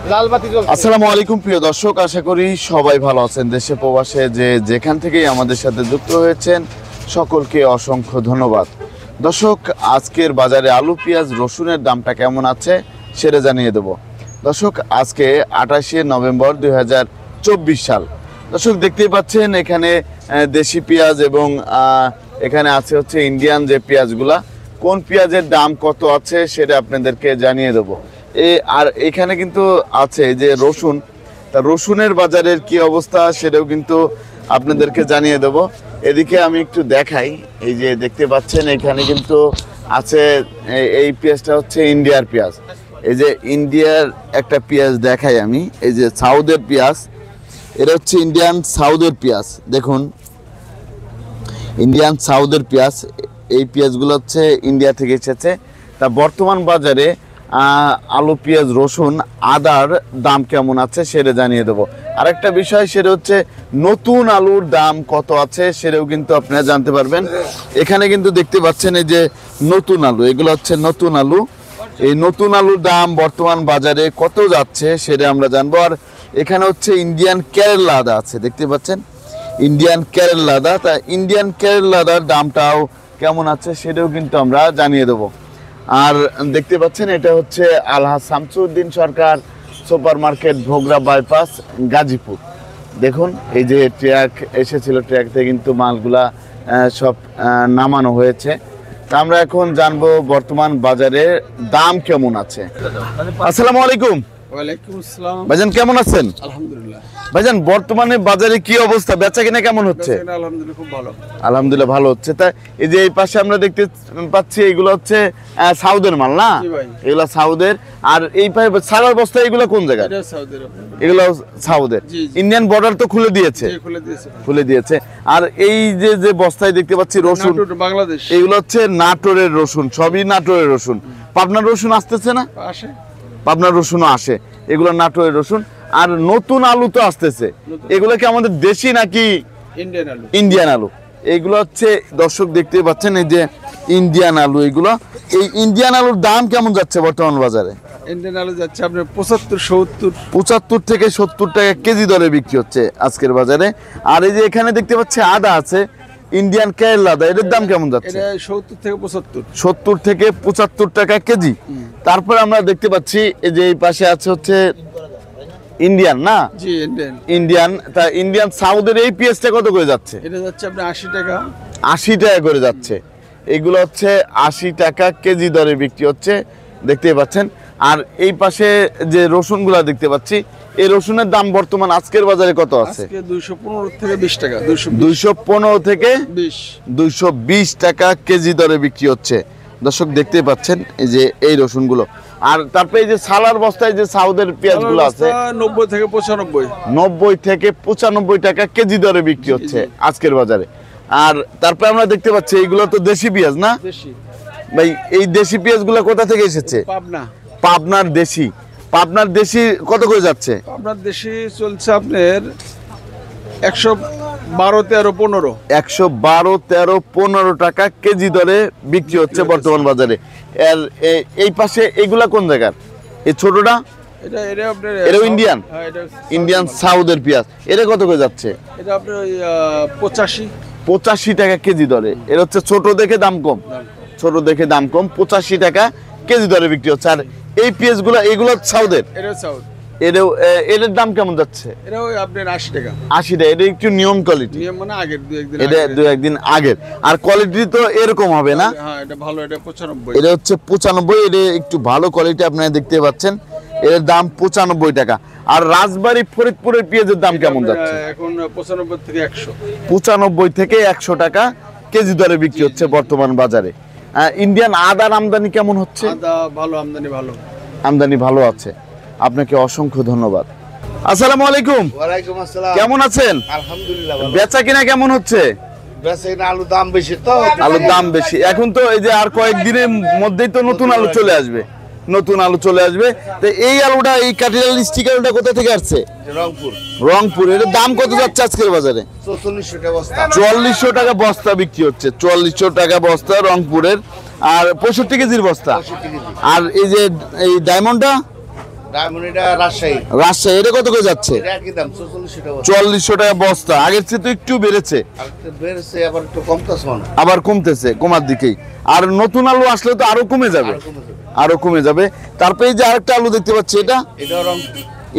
আসসালামু আলাইকুম প্রিয় দর্শক, আশা করি সবাই ভালো আছেন। দেশে প্রবাসে যে যেখান থেকেই আমাদের সাথে যুক্ত হয়েছেন সকলকে অসংখ্য ধন্যবাদ। দর্শক, আজকের বাজারে আলু, পেঁয়াজ, রসুনের দামটা কেমন আছে সেটা জানিয়ে দেব। দর্শক, আজকে 28শে নভেম্বর 2024 সাল। দর্শক, দেখতেই পাচ্ছেন এখানে দেশি পেঁয়াজ এবং এখানে আছে হচ্ছে ইন্ডিয়ান যে পেঁয়াজগুলা। কোন পেঁয়াজের দাম কত আছে সেটা আপনাদেরকে জানিয়ে দেবো। আর এখানে কিন্তু আছে যে রসুন, রসুনের বাজারের কি অবস্থা সেটাও কিন্তু আপনাদেরকে জানিয়ে দেব। এদিকে আমি একটু দেখাই, এই যে দেখতে পাচ্ছেন এখানে কিন্তু আছে এই পেঁয়াজটা হচ্ছে ইন্ডিয়ার পেঁয়াজ। এই যে ইন্ডিয়ার একটা পেঁয়াজ দেখাই আমি, এই যে সাউথের পেঁয়াজ, এটা হচ্ছে ইন্ডিয়ান সাউথের পেঁয়াজ। দেখুন, ইন্ডিয়ান সাউথের পেঁয়াজ, এই পেঁয়াজগুলো হচ্ছে ইন্ডিয়া থেকে এসেছে। তা বর্তমান বাজারে আলু, পেঁয়াজ, রসুন, আদার দাম কেমন আছে সেটা জানিয়ে দেবো। আরেকটা বিষয় সেটা হচ্ছে নতুন আলুর দাম কত আছে সেটাও কিন্তু আপনারা জানতে পারবেন। এখানে কিন্তু দেখতে পাচ্ছেন এই যে নতুন আলু, এগুলো হচ্ছে নতুন আলু। এই নতুন আলুর দাম বর্তমান বাজারে কত যাচ্ছে সেটা আমরা জানবো। আর এখানে হচ্ছে ইন্ডিয়ান কেরালা আদা আছে, দেখতে পাচ্ছেন ইন্ডিয়ান কেরালা আদা। তা ইন্ডিয়ান কেরালা আদার দামটাও কেমন আছে সেটাও কিন্তু আমরা জানিয়ে দেবো। আর দেখতে পাচ্ছেন এটা হচ্ছে Alhaj Shamsuddin Sarkar super market, Bhogra bypass, Gazipur. দেখুন এই যে ট্রাক এসেছিল, ট্রাক থেকে কিন্তু মালগুলা সব নামানো হয়েছে। তা আমরা এখন জানবো বর্তমান বাজারে দাম কেমন আছে। আসসালামু আলাইকুম। ওয়ালাইকুম আসসালাম। ভাইজান কেমন আছেন? আলহামদুলিল্লাহ। ভাইজান, বর্তমানে বাজারে কি অবস্থা, বেচা কিনা কেমন হচ্ছে? আলহামদুলিল্লাহ খুব ভালো। আলহামদুলিল্লাহ ভালো হচ্ছে। তা এই যে এই পাশে আমরা দেখতে পাচ্ছি এগুলো হচ্ছে সাউদের মাল না? এগুলো সাউদের। আর এই পাশে সারার বস্তা, এগুলো কোন জায়গা? এটা সাউদের। এগুলো সাউদের। ইন্ডিয়ান বর্ডার তো খুলে দিয়েছে, খুলে দিয়েছে। আর এই যে যে বস্তায় দেখতে পাচ্ছি রসুন, বাংলাদেশ, এগুলো হচ্ছে নাটোরের রসুন, সবই নাটোরের রসুন। পাবনার রসুন আসতেছে না? আসে, পাবনার রসুনও আসে, এগুলো নাটোরের রসুন। আর নতুন আলু তো আসতেছে, এগুলো কি আমাদের দেশি নাকি ইন্ডিয়ান আলু? ইন্ডিয়ান আলু। এগুলো হচ্ছে দর্শক দেখতে পাচ্ছেন এই যে ইন্ডিয়ান আলু। এগুলো এই ইন্ডিয়ান আলুর দাম কেমন যাচ্ছে বর্তমান বাজারে? ইন্ডিয়ান আলু যাচ্ছে আপনার 75 থেকে 70 টাকা কেজি দরে বিক্রি হচ্ছে আজকের বাজারে। আর এই যে এখানে দেখতে পাচ্ছি আদা আছে, ইন্ডিয়ান কেরালা আদা, এর দাম কেমন যাচ্ছে? এটা 70 থেকে 75। 70 থেকে 75 টাকা কেজি। তারপরে আমরা দেখতে পাচ্ছি এই যে এই পাশে আছে হচ্ছে ইন্ডিয়ান না? জি, ইন্ডিয়ান। ইন্ডিয়ান। তা ইন্ডিয়ান সাউথের এই পেঁয়াজটা কত করে যাচ্ছে? এটা যাচ্ছে আপনার 80 টাকা। 80 টাকা করে যাচ্ছে। এগুলো হচ্ছে 80 টাকা কেজি দরে বিক্রি হচ্ছে, দেখতেই পাচ্ছেন। আর এই পাশে যে রসুনগুলা দেখতে পাচ্ছি, এই রসুনের দাম বর্তমান আজকের বাজারে কত আছে? আজকে 215 থেকে 20 টাকা। 215 থেকে 20। 220 টাকা কেজি দরে বিক্রি হচ্ছে। দর্শক দেখতেই পাচ্ছেন এই যে এই রসুনগুলো। আর তারপরে এই যে সালার বস্তায় যে সাউদের পেঁয়াজগুলো আছে, 90 থেকে 95। 90 থেকে 95 টাকা কেজি দরে বিক্রি হচ্ছে আজকের বাজারে। আর তারপরে আমরা দেখতে পাচ্ছি এইগুলো তো দেশি পেঁয়াজ না দেশি ভাই? এই দেশি পেঁয়াজগুলো কোথা থেকে এসেছে? পাবনা। পাবনার দেশি। পাবনার দেশি কত করে যাচ্ছে? আপনার দেশি চলছে আপনার 112, 13, 15। 112, 13, 15 টাকা কেজি দরে বিক্রি হচ্ছে বর্তমান বাজারে। আর এই পাশে এগুলা কোন জায়গার? এই ছোটটা এটা আপনার ইন্ডিয়ান? হ্যাঁ, এটা ইন্ডিয়ান সাউথের পেঁয়াজ। এটা কত করে যাচ্ছে? এটা আপনার 85 টাকা কেজি দরে। এর হচ্ছে ছোট দেখে দাম কম, ছোট দেখে দাম কম, 85 টাকা কেজি দরে বিক্রি হচ্ছে। আর এই পেঁয়াজগুলো, এগুলো সাউথের। এটা সাউথ। এর দাম কেমন যাচ্ছে? এটাও আপনার 80 টাকা। 80 টাকা। এটা একটু নিয়ম কোয়ালিটি, নিয়ম মানে আগের 2-1 দিন, এটা 2-1 দিন আগের। আর কোয়ালিটি তো এরকম হবে না? হ্যাঁ, এটা ভালো। এটা 95। এটা হচ্ছে 95। এটা একটু ভালো কোয়ালিটি, আপনারা দেখতে পাচ্ছেন। এর দাম 95 টাকা। আর রাজবাড়ী ফরিদপুরের পেঁয়াজের দাম কেমন যাচ্ছে? এখন 95 থেকে 100। 95 থেকে 100 টাকা কেজি দরে বিক্রি হচ্ছে বর্তমান বাজারে। ইন্ডিয়ান আদার আমদানি কেমন হচ্ছে? আদা ভালো, আমদানি ভালো। আমদানি ভালো আছে। আপনাকে অসংখ্য ধন্যবাদ। আসসালামু আলাইকুম। ওয়ালাইকুম আসসালাম। কেমন আছেন? আলহামদুলিল্লাহ। বেচা কিনা কেমন হচ্ছে? বেচা কিনা আলুর দাম বেশি তো। আলুর দাম বেশি। এখন তো এই যে আর কয়েকদিনের মধ্যেই তো নতুন আলু চলে আসবে, নতুন আলু চলে আসবে। তো এই আলুটা, এই কাঠিলাল স্টিকারটা কোথা থেকে আসছে? রংপুর। রংপুর। এর দাম কত যাচ্ছে আজকের বাজারে? 4400 টাকা বস্তা। 4400 টাকা বস্তা বিক্রি হচ্ছে। 4400 টাকা বস্তা রংপুরের। আর 65 কেজির বস্তা। আর এই যে এই ডায়মন্ডটা ডায়মন্ড এটা রাজশাহী। রাজশাহী, এটা কত করে যাচ্ছে? এটা একই দাম 4400 টাকা বস্তা। 4400 টাকা বস্তা। আগের চেয়ে তো একটু বেড়েছে, আর একটু বেড়েছে, আবার একটু কমতেছে মনে হয়। আবার কমতেছে, কমার দিকেই। আর নতুন আলু আসলে তো আরো কমে যাবে, আর কমে যাবে। আরো কমে যাবে। তারপরে এই যে আরেকটা আলু দেখতে পাচ্ছি, এটাও রং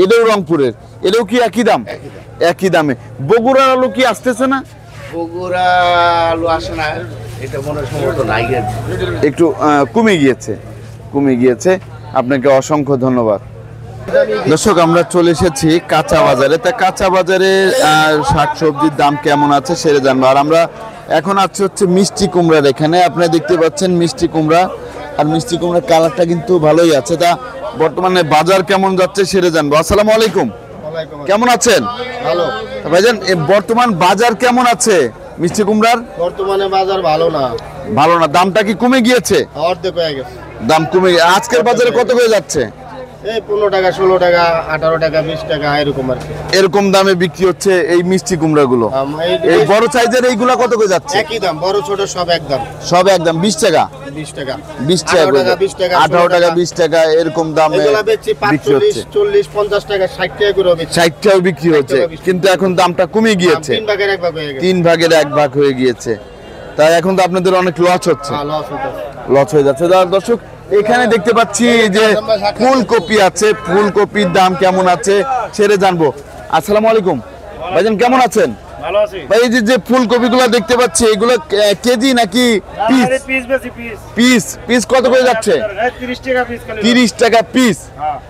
এটাও রংপুরের, এটাও কি একই দাম? একই দাম। একই দামে। বগুড়ার আলু কি আসতেছে না? বগুড়া আলু আসে না, এটা মনে হয় সম্ভবত নাই আর কি। একটু কমে গিয়েছে, কমে গিয়েছে। আপনাকে অসংখ্য ধন্যবাদ। দর্শক, আমরা চলে এসেছি কাঁচা বাজারে। তা কাঁচা বাজারে শাকসবজির দাম কেমন আছে সেটা জানবো। আর আমরা এখন আছি হচ্ছে মিষ্টি কুমড়ার এখানে। আপনারা দেখতে পাচ্ছেন মিষ্টি কুমড়া, আর মিষ্টি কুমড়ার কালারটা কিন্তু ভালোই আছে। তা বর্তমানে বাজার কেমন যাচ্ছে সেটা জানবো। আসসালামু আলাইকুম, কেমন আছেন? ভালো। ভাইজান, বর্তমান বাজার কেমন আছে মিষ্টি কুমড়ার? বর্তমানে বাজার ভালো না, ভালো না। দামটা কি কমে গিয়েছে? অর্ধেক হয়ে গেছে। দাম কমে আজকের বাজারে কত হয়ে যাচ্ছে? এই 15 টাকা, 16 টাকা, 18 টাকা, 20 টাকা এরকম আর কি। এরকম দামে বিক্রি হচ্ছে এই মিষ্টি কুমড়া গুলো। এই বড় সাইজের এইগুলা কত করে যাচ্ছে? একই দাম, বড় ছোট সব একদম। সব একদম 20 টাকা, 20 টাকা, 20 টাকা, 20 টাকা, 18 টাকা, 20 টাকা এরকম দামে এগুলা বেচছি বিক্রি 45, হচ্ছে। 40, 50 টাকা, 60 টাকা করে বেচছি। 60 টাকাও বিক্রি হচ্ছে, কিন্তু এখন দামটা কমে গিয়েছে। 3 ভাগের 1 ভাগ হয়ে গেছে। 3 ভাগের 1 ভাগ হয়ে গিয়েছে। তাই এখন তো আপনাদের অনেক লস হচ্ছে, লস হচ্ছে। লস হয়ে যাচ্ছে। দর্শক, এখানে দেখতে পাচ্ছি যে ফুলকপি আছে, ফুলকপির দাম কেমন আছে সেটা জানবো। আসসালামু আলাইকুম ভাইজান, কেমন আছেন? ভালো আছি। ভাই, এই যে ফুলকপিগুলো দেখতে পাচ্ছি, এগুলো কেজি নাকি পিস? পিস বেশি পিস। পিস পিস কত করে যাচ্ছে? 30 টাকা পিস খালি। 30 টাকা পিস,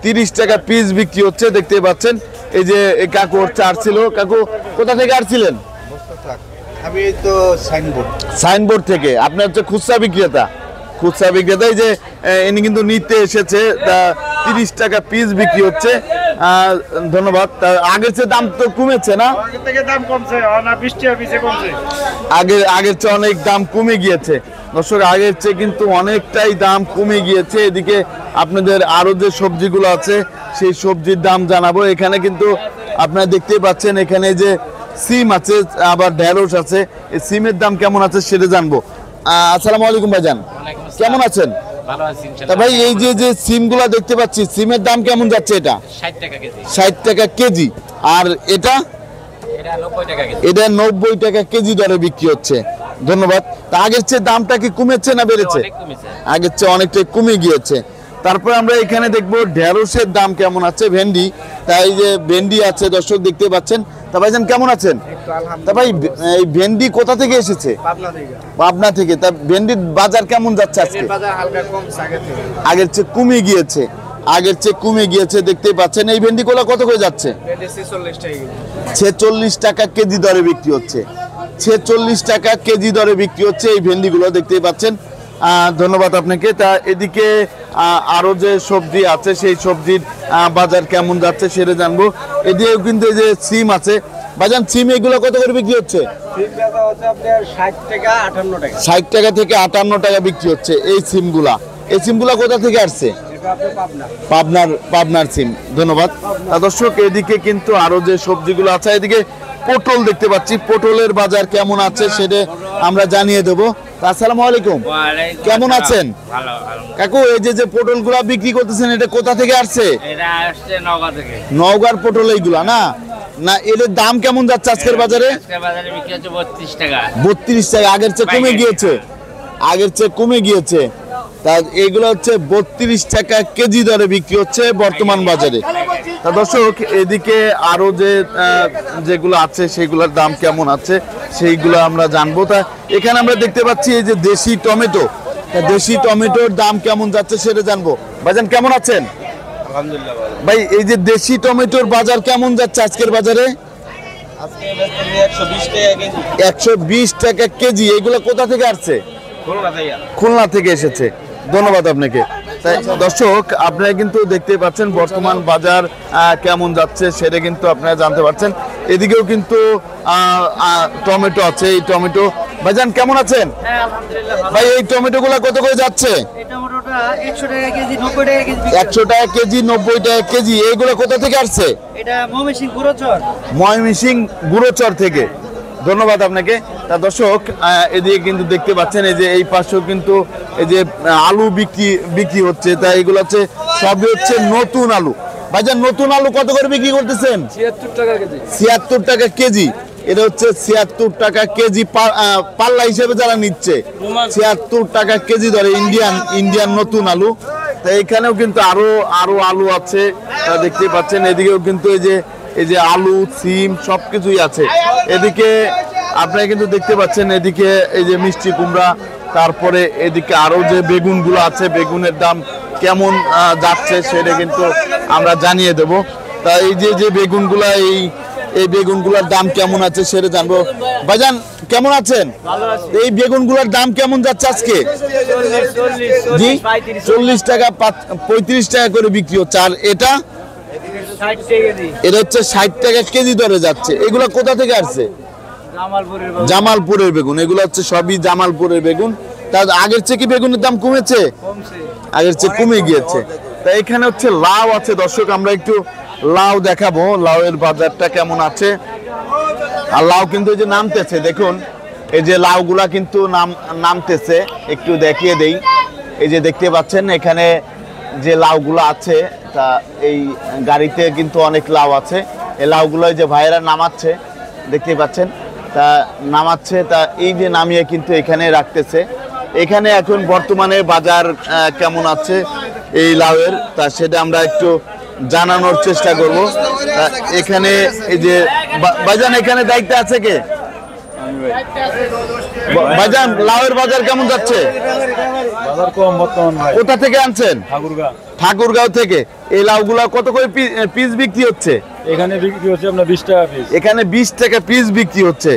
30 টাকা পিস বিক্রি হচ্ছে। দেখতে পাচ্ছেন এই যে এই কাকু চার ছিল। কাকু কোথা থেকে আসছিলেন? আমি এই তো সাইনবোর্ড। সাইনবোর্ড থেকে। আপনি হচ্ছে খুচরা বিক্রেতা, খুচরা বিক্রেতা। এই যে ইনি কিন্তু নিতে এসেছে, তা 30 টাকা পিস বিক্রি হচ্ছে। ধন্যবাদ। তা আগের চেয়ে দাম তো কমেছে না? আগের থেকে দাম কমছে, না 20 টাকা পিসে কমছে। আগের চেয়ে অনেক দাম কমে গিয়েছে। দর্শক, আগের চেয়ে কিন্তু অনেকটাই দাম কমে গিয়েছে। এদিকে আপনাদের আরো যে সবজিগুলো আছে সেই সবজির দাম জানাবো। এখানে কিন্তু আপনারা দেখতেই পাচ্ছেন, এখানে যে সিম আছে, আবার ঢেঁড়স আছে। এই সিমের দাম কেমন আছে সেটা জানবো। আসসালামু আলাইকুম ভাইজান, কেমন আছেন? ভালো আছি তা ইনশাআল্লাহ। ভাই, এই যে সিমগুলা দেখতে পাচ্ছি, সিমের দাম কেমন যাচ্ছে? এটা 60 টাকা কেজি। 60 টাকা কেজি। আর এটা এটা 90 টাকা কেজি। এটা 90 টাকা কেজি দরে বিক্রি হচ্ছে। ধন্যবাদ। তা আগের চেয়ে দামটা কি কমেছে না বেড়েছে? অনেক কমেছে। আগের চেয়ে অনেকটাই কমে গিয়েছে। তারপর আমরা এখানে দেখবো ঢেঁড়সের দাম কেমন আছে, ভেন্ডি। তাই যে ভেন্ডি আছে, দর্শক দেখতে পাচ্ছেন। তা ভাইজান, কেমন আছেন? তা ভাই, এই ভেন্ডি কোথা থেকে এসেছে? পাবনা থেকে। পাবনা থেকে। তা ভেন্ডির বাজার কেমন যাচ্ছে আজকে? বাজার হালকা কম আগের থেকে। আগের চেয়ে কমে গিয়েছে, আগের চেয়ে কমে গিয়েছে। দেখতেই পাচ্ছেন এই ভেন্ডিগুলো কত করে যাচ্ছে? 46 টাকা কেজি। 46 টাকা কেজি দরে বিক্রি হচ্ছে। 46 টাকা কেজি দরে বিক্রি হচ্ছে এই ভেন্ডিগুলো, দেখতেই পাচ্ছেন। ধন্যবাদ আপনাকে। তা এদিকে আরো যে সবজি আছে সেই সবজির বাজার কেমন যাচ্ছে সেটা জানবো। এদিকেও কিন্তু এই যে সিম আছে। বাজান, সিম এগুলো কত করে বিক্রি হচ্ছে? ঠিক আছে, হচ্ছে আপনার 60 টাকা, 58 টাকা। 60 টাকা থেকে 58 টাকা বিক্রি হচ্ছে এই সিমগুলা। এই সিমগুলা কোথা থেকে আসছে? এটা আপনার পাবনা। পাবনার সিম। ধন্যবাদ। দর্শক, এদিকে কিন্তু আরো যে সবজিগুলো আছে, এদিকে পটল দেখতে পাচ্ছি। পটলের বাজার কেমন আছে সেটা আমরা জানিয়ে দেবো। আসসালামু আলাইকুম, কেমন আছেন? ভালো। কাকু, এই যে পটলগুলা বিক্রি করতেছেন, এটা কোথা থেকে আসছে? এটা আসছে নওগাঁ থেকে। নওগাঁর পটল এইগুলা না? না, এর দাম কেমন যাচ্ছে আজকের বাজারে? আজকের বাজারে বিক্রি হচ্ছে 32 টাকা। 32 টাকা। আগের চেয়ে কমে গিয়েছে, আগের চেয়ে কমে গিয়েছে। তা এগুলো হচ্ছে 32 টাকা কেজি দরে বিক্রি হচ্ছে বর্তমান বাজারে। তা দর্শক, এদিকে আরো যেগুলো আছে সেগুলোর দাম কেমন আছে সেইগুলো আমরা জানবো। তা এখানে আমরা দেখতে পাচ্ছি এই যে দেশি টমেটো। তা দেশি টমেটোর দাম কেমন যাচ্ছে সেটা জানবো। ভাইজান, কেমন আছেন? আলহামদুলিল্লাহ ভালো। ভাই, এই যে দেশি টমেটোর বাজার কেমন যাচ্ছে আজকের বাজারে? আজকে 120 টাকা কেজি। 120 টাকা কেজি। এগুলো কোথা থেকে আসছে? খুলনা থেকে। খুলনা থেকে এসেছে। ধন্যবাদ আপনাকে। তাই দর্শক, আপনারা কিন্তু দেখতে পাচ্ছেন বর্তমান বাজার কেমন যাচ্ছে সেটা কিন্তু আপনারা জানতে পারছেন। এদিকেও কিন্তু টমেটো আছে। এই টমেটো, ভাইজান কেমন আছেন? হ্যাঁ, আলহামদুলিল্লাহ ভালো। ভাই, এই টমেটো গুলা কত করে যাচ্ছে? এই টমেটোটা 100 টাকা কেজি, 90 টাকা কেজি বিক্রি 100 টাকা কেজি, 90 টাকা কেজি। এইগুলো কোথা থেকে আসছে? হয়। এটা ময়মনসিংহ গুরুচর। ময়মনসিংহ গুরুচর থেকে। ধন্যবাদ আপনাকে। তা দর্শক, এদিকে কিন্তু দেখতে পাচ্ছেন এই যে এই পাশেও কিন্তু এই যে আলু বিক্রি হচ্ছে। তা এগুলো হচ্ছে সবই হচ্ছে নতুন আলু। ভাইজান নতুন আলু কত করে বিক্রি করতেছেন? 76 টাকা কেজি। 76 টাকা কেজি। এটা হচ্ছে 76 টাকা কেজি পাল্লা হিসেবে যারা নিচ্ছে 76 টাকা কেজি ধরে ইন্ডিয়ান নতুন আলু। তা এখানেও কিন্তু আরো আলু আছে, তা দেখতে পাচ্ছেন। এদিকেও কিন্তু এই যে আলু সিম সবকিছুই আছে। এদিকে আপনারা কিন্তু দেখতে পাচ্ছেন, এদিকে এই যে মিষ্টি কুমড়া, তারপরে এদিকে আরো যে বেগুনগুলো আছে, বেগুনের দাম কেমন যাচ্ছে সেটা কিন্তু আমরা জানিয়ে দেব। তা এই যে বেগুনগুলা এই বেগুনগুলোর দাম কেমন আছে সেটা জানবো। ভাইজান কেমন আছেন? এই বেগুনগুলোর দাম কেমন যাচ্ছে আজকে? জি 40 টাকা 35 টাকা করে বিক্রি হচ্ছে। আর এটা হচ্ছে 60 টাকা কেজি দরে যাচ্ছে। এগুলো কোথা থেকে আসছে? জামালপুরের বেগুন। এগুলো হচ্ছে সবই জামালপুরের বেগুন। তার আগের চেয়ে কি বেগুনের দাম কমেছে? আগের চেয়ে কমে গিয়েছে। তা এখানে হচ্ছে লাউ আছে দর্শক, আমরা একটু লাউ দেখাবো, লাউয়ের বাজারটা কেমন আছে। আর লাউ কিন্তু এই যে নামতেছে, দেখুন এই যে লাউগুলা কিন্তু নামতেছে, একটু দেখিয়ে দেই। এই যে দেখতে পাচ্ছেন এখানে যে লাউগুলো আছে, তা এই গাড়িতে কিন্তু অনেক লাউ আছে। এই লাউগুলো যে ভাইয়েরা নামাচ্ছে দেখতে পাচ্ছেন, তা নামাচ্ছে, তা এই যে নামিয়ে কিন্তু এখানে রাখতেছে। এখানে এখন বর্তমানে বাজার কেমন আছে এই লাউয়ের, তা সেটা আমরা একটু জানানোর চেষ্টা করব। এখানে এই যে ভাইজান এখানে দায়িত্ব আছে কে? ভাইজান লাউয়ের বাজার কেমন যাচ্ছে? বাজার কম বর্তমান ভাই। কোথা থেকে আনছেন? ঠাকুরগাঁও থেকে। এই লাউগুলা কত করে পিস বিক্রি হচ্ছে? এখানে বিক্রি হচ্ছে আপনার 20 টাকা পিস। এখানে 20 টাকা পিস বিক্রি হচ্ছে,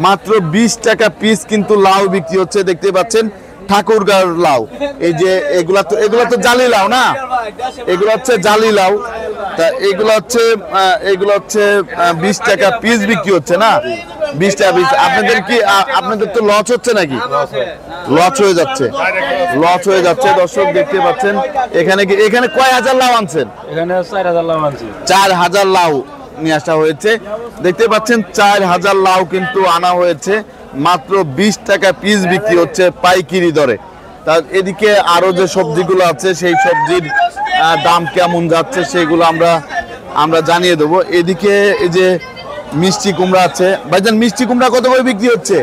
মাত্র 20 টাকা পিস কিন্তু লাউ বিক্রি হচ্ছে। দেখতে পাচ্ছেন ঠাকুরগাঁওর লাউ। এই যে এগুলা তো জালি লাউ না, এগুলো হচ্ছে জালি লাউ। তা এগুলো হচ্ছে 20 টাকা পিস বিক্রি হচ্ছে না, 20 টাকা পিস। আপনাদের তো লস হচ্ছে নাকি? লস হয়ে যাচ্ছে দর্শক দেখতে পাচ্ছেন। এখানে কয় হাজার লাউ আনছেন? এখানে 4000 লাউ আনছি। 4000 লাউ নিয়ে আসা হয়েছে। দেখতে পাচ্ছেন 4000 লাউ কিন্তু আনা হয়েছে, মাত্র 20 টাকা পিস বিক্রি হচ্ছে পাইকারি দরে। তার এদিকে আরো যে সবজিগুলো আছে সেই সবজির দাম কেমন যাচ্ছে সেগুলো আমরা জানিয়ে দেবো। এদিকে এই যে মিষ্টি কুমড়া আছে। ভাইজান মিষ্টি কুমড়া কত করে বিক্রি হচ্ছে?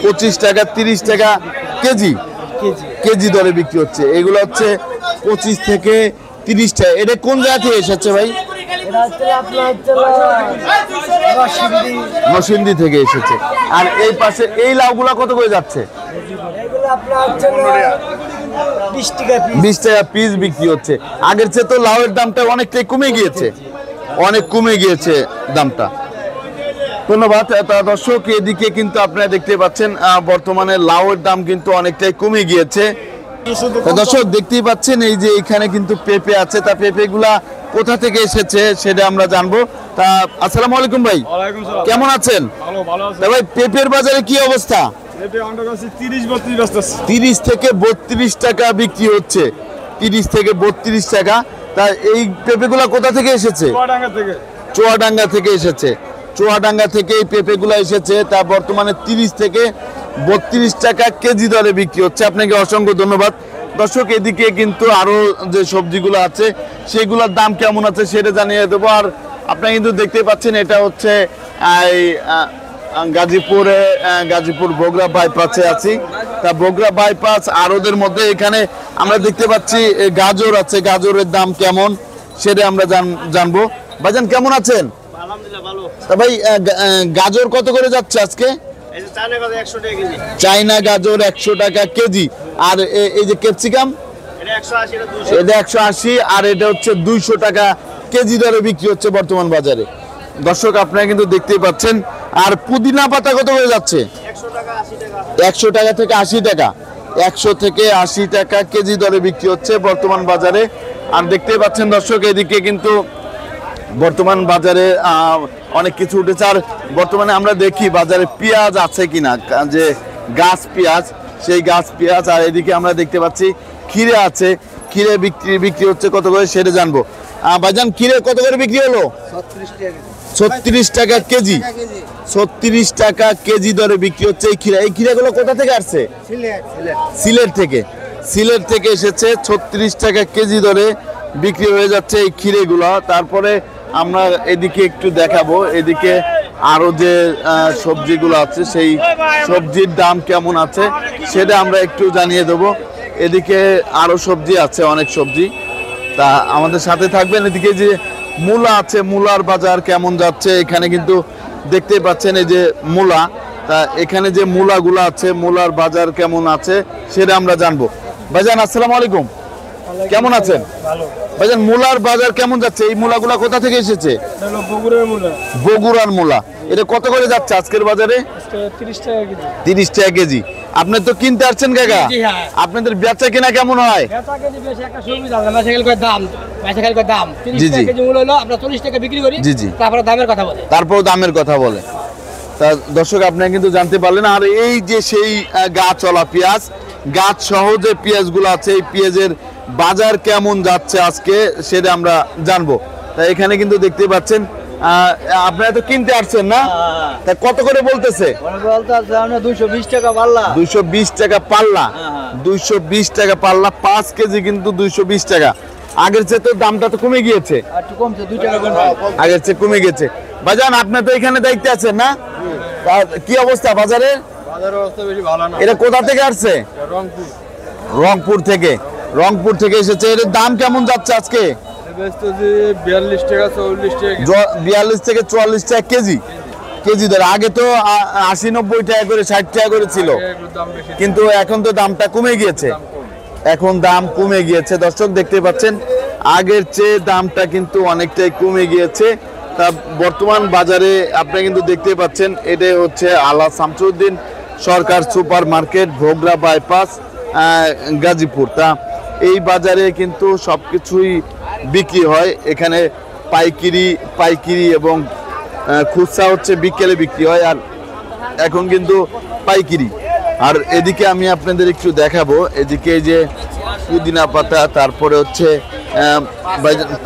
25 টাকা 30 টাকা কেজি দরে বিক্রি হচ্ছে। এগুলো হচ্ছে 25 থেকে 30 টাকা। এটা কোন জায়গা থেকে এসেছে ভাই? নরসিংদী থেকে এসেছে। আর এই পাশে এই লাউগুলা কত করে যাচ্ছে? 20 টাকা পিস বিক্রি হচ্ছে। আগের চেয়ে তো লাউয়ের দামটা অনেকটাই কমে গিয়েছে দামটা। ধন্যবাদ। দর্শক এদিকে কিন্তু আপনারা দেখতে পাচ্ছেন বর্তমানে লাউয়ের দাম কিন্তু অনেকটাই কমে গিয়েছে। দর্শক দেখতেই পাচ্ছেন এই যে এখানে কিন্তু পেঁপে আছে। তা পেঁপে গুলা কোথা থেকে এসেছে সেটা আমরা জানবো। তা আসসালামু আলাইকুম ভাই, কেমন আছেন? ভাই পেঁপের বাজারে কি অবস্থা? 30 থেকে 32 টাকা বিক্রি হচ্ছে, 30 থেকে 32 টাকা। তা এই পেঁপেগুলা কোথা থেকে এসেছে? চুয়াডাঙ্গা থেকে এসেছে। চুয়াডাঙ্গা থেকে এই পেঁপেগুলা এসেছে। তা বর্তমানে 30 থেকে 32 টাকা কেজি দরে বিক্রি হচ্ছে। আপনাকে অসংখ্য ধন্যবাদ। দর্শক এদিকে কিন্তু আরো যে সবজিগুলো আছে সেগুলোর দাম কেমন আছে সেটা জানিয়ে দেবো। আর আপনারা কিন্তু দেখতে পাচ্ছেন এটা হচ্ছে গাজীপুর বগুড়া বাইপাসে আছি। তা বগুড়া বাইপাস আরোদের মধ্যে এখানে আমরা দেখতে পাচ্ছি গাজর আছে। গাজরের দাম কেমন সেটা আমরা জানবো। ভাইজান কেমন আছেন? তা ভাই গাজর কত করে যাচ্ছে আজকে? চাইনা গাজর 100 টাকা কেজি। আর এই যে ক্যাপসিকাম এটা 180, আর এটা হচ্ছে 200 টাকা কেজি দরে বিক্রি হচ্ছে বর্তমান বাজারে। দর্শক আপনারা কিন্তু দেখতেই পাচ্ছেন। আর পুদিনা পাতা কত করে যাচ্ছে? 100 টাকা থেকে 80 টাকা, 100 থেকে 80 টাকা কেজি দরে বিক্রি হচ্ছে বর্তমান বাজারে। আর দেখতেই পাচ্ছেন দর্শক এদিকে কিন্তু বর্তমান বাজারে অনেক কিছু উঠেছে। আর বর্তমানে আমরা দেখি বাজারে পেঁয়াজ আছে কিনা, যে গাছ পেঁয়াজ, সেই গাছ পেঁয়াজ। আর এদিকে আমরা দেখতে পাচ্ছি ক্ষীরে আছে, ক্ষীরে বিক্রি হচ্ছে কত করে সেটা জানবো। ভাইজান ক্ষীরে কত করে বিক্রি হলো? 36 টাকা কেজি, 36 টাকা কেজি দরে বিক্রি হচ্ছে এই ক্ষীরা। এই ক্ষীরাগুলো কোথা থেকে আসছে? সিলেট থেকে। সিলেট থেকে এসেছে 36 টাকা কেজি দরে বিক্রি হয়ে যাচ্ছে এই ক্ষীরেগুলো। তারপরে আমরা এদিকে একটু দেখাবো, এদিকে আরো যে সবজিগুলো আছে সেই সবজির দাম কেমন আছে সেটা আমরা একটু জানিয়ে দেবো। এদিকে আরো সবজি আছে, অনেক সবজি, তা আমাদের সাথে থাকবেন। এদিকে যে মূলা আছে, মূলার বাজার কেমন যাচ্ছে এখানে কিন্তু দেখতেই পাচ্ছেন, এই যে মূলা, তা এখানে যে মূলাগুলো আছে মূলার বাজার কেমন আছে সেটা আমরা জানবো। ভাইজান আসসালামু আলাইকুম, কেমন আছেন? ভাইজান মূলার বাজার কেমন যাচ্ছে? এই মূলাগুলা কোথা থেকে এসেছে? বগুড়ার মূলা। এটা কত করে যাচ্ছে আজকের বাজারে? 30 টাকা কেজি। আপনি তো কিনতে আসছেন কাকা, আপনাদের বেচা কেনা কেমন হয়? জি জি, জি জি, তারপর দামের কথা বলে। তা দর্শক আপনারা কিন্তু জানতে পারলেন। আর এই যে সেই গাছ চলা পেঁয়াজ, গাছ সহ যে পেঁয়াজগুলো আছে, এই পেঁয়াজের বাজার কেমন যাচ্ছে আজকে সেটা আমরা জানবো। তা এখানে কিন্তু দেখতে পাচ্ছেন আপনারা তো কিনতে আসছেন না, তা কত করে বলতেছে? 220 টাকা পাল্লা। 220 টাকা পাল্লা, 220 টাকা পাল্লা, 5 কেজি কিন্তু 220 টাকা। আগের চেয়ে তো দামটা তো কমে গিয়েছে, একটু কমছে, 2 টাকা কমছে। আগের চেয়ে কমে গেছে। ভাইজান আপনি তো এখানে দায়িত্বে আছেন না, তা কি অবস্থা বাজারে? বাজারের অবস্থা বেশি ভালো না। এটা কোথা থেকে আসছে? রংপুর। রংপুর থেকে, রংপুর থেকে এসেছে। এর দাম কেমন যাচ্ছে আজকে? 42 টাকা 44 টাকা। 42 থেকে 44 টাকা কেজি, কেজি ধরে। আগে তো 80-90 টাকা করে, 60 টাকা করে ছিল, কিন্তু এখন তো দামটা কমে গিয়েছে, এখন দাম কমে গিয়েছে। দর্শক দেখতে পাচ্ছেন আগের চেয়ে দামটা কিন্তু অনেকটাই কমে গিয়েছে। তা বর্তমান বাজারে আপনি কিন্তু দেখতে পাচ্ছেন, এটাই হচ্ছে আলা Shamsuddin Sarkar super market, Bhogra bypass, Gazipur. তা এই বাজারে কিন্তু সবকিছুই বিক্রি হয়। এখানে পাইকিরি এবং খুচরা হচ্ছে বিকেলে বিক্রি হয়, আর এখন কিন্তু পাইকিরি। আর এদিকে আমি আপনাদের একটু দেখাবো, এদিকে যে পুদিনা পাতা, তারপরে হচ্ছে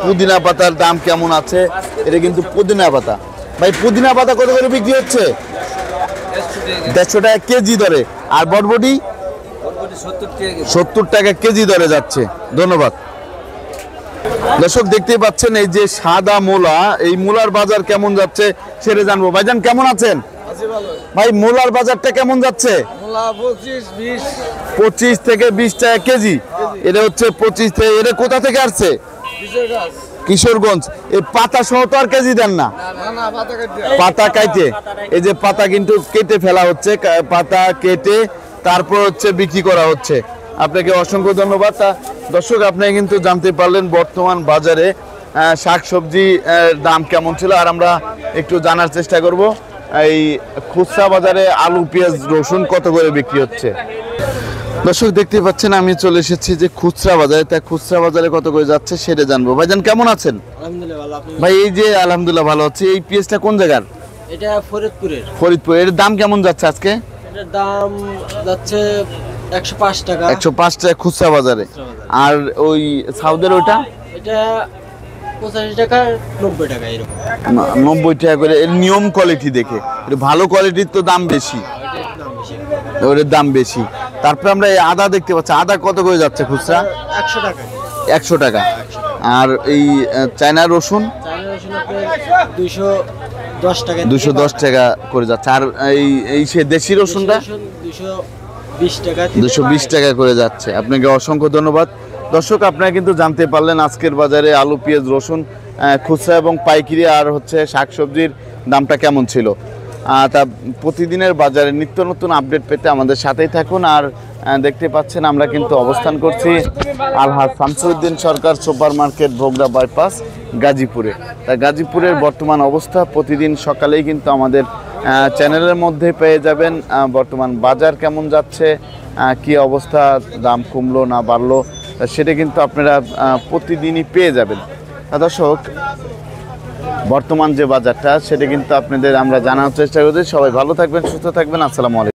পুদিনা পাতার দাম কেমন আছে। এটা কিন্তু পুদিনা পাতা। ভাই পুদিনা পাতা কত করে বিক্রি হচ্ছে? 150 টাকা কেজি দরে। আর বরবটি 70 টাকা কেজি দরে যাচ্ছে। ধন্যবাদ। দর্শক দেখতেই পাচ্ছেন এই যে সাদা মূলা, এই মূলার বাজার কেমন যাচ্ছে সেটা জানবো। ভাইজান কেমন আছেন? ভাই মূলার বাজারটা কেমন যাচ্ছে? 25 থেকে 20 টাকা কেজি। এটা হচ্ছে 25 থেকে। এটা কোথা থেকে আসছে? কিশোরগঞ্জ। এই পাতা সহ তো আর কেজি দেন না? পাতা কাটে, এই যে পাতা কিন্তু কেটে ফেলা হচ্ছে, পাতা কেটে তারপর হচ্ছে বিক্রি করা হচ্ছে। আপনাকে অসংখ্য ধন্যবাদ। দর্শক আপনারা কিন্তু জানতে পারলেন বর্তমান বাজারে শাকসবজি দাম কেমন ছিল, আর আমরা একটু জানার চেষ্টা করব এই খুচরা বাজারে আলু, পেঁয়াজ, রসুন কত করে বিক্রি হচ্ছে। দর্শক দেখতে পাচ্ছেন আমি চলে এসেছি যে খুচরা বাজারে, তা খুচরা বাজারে কত করে যাচ্ছে সেটা জানবো। ভাইজান কেমন আছেন? আলহামদুলিল্লাহ ভালো। আপনি? ভাই এই যে আলহামদুলিল্লাহ ভালো আছি। এই পেঁয়াজটা কোন জায়গার? এটা ফরিদপুরের। ফরিদপুর। এর দাম কেমন যাচ্ছে আজকে? এটার দাম যাচ্ছে 105 টাকা। 105 টাকা খুচরা বাজারে। আর ওই সাউদের ওইটা? এটা 85 টাকা 90 টাকা এরকম। 90 টাকা করে। এর নিয়ম কোয়ালিটি দেখে, এটা ভালো কোয়ালিটির তো দাম বেশি, ওর দাম বেশি। তারপরে আমরা এই আদা দেখতে পাচ্ছি, আদা কত করে যাচ্ছে খুচরা? 100 টাকা। 100 টাকা। আর এই চায়না রসুন? চায়না রসুন আপনার 210 টাকা। 210 টাকা করে যাচ্ছে। আর এই সে দেশি রসুনটা 220 টাকা। 220 টাকা করে যাচ্ছে। আপনাকে অসংখ্য ধন্যবাদ। দর্শক আপনারা কিন্তু জানতে পারলেন আজকের বাজারে আলু, পেঁয়াজ, রসুন খুচরা এবং পাইকারি, আর হচ্ছে শাকসবজির দামটা কেমন ছিল। তা প্রতিদিনের বাজারে নিত্য নতুন আপডেট পেতে আমাদের সাথেই থাকুন। আর দেখতে পাচ্ছেন আমরা কিন্তু অবস্থান করছি আলহাজ Shamsuddin Sarkar super market, Bhogra bypass, গাজীপুরে। তা গাজীপুরের বর্তমান অবস্থা প্রতিদিন সকালেই কিন্তু আমাদের চ্যানেলের মধ্যে পেয়ে যাবেন। বর্তমান বাজার কেমন যাচ্ছে, কি অবস্থা, দাম কমলো না বাড়লো, সেটা কিন্তু আপনারা প্রতিদিনই পেয়ে যাবেন। দর্শক বর্তমান যে বাজারটা সেটা কিন্তু আপনাদের আমরা জানার চেষ্টা করছি। সবাই ভালো থাকবেন, সুস্থ থাকবেন। আসসালামু আলাইকুম।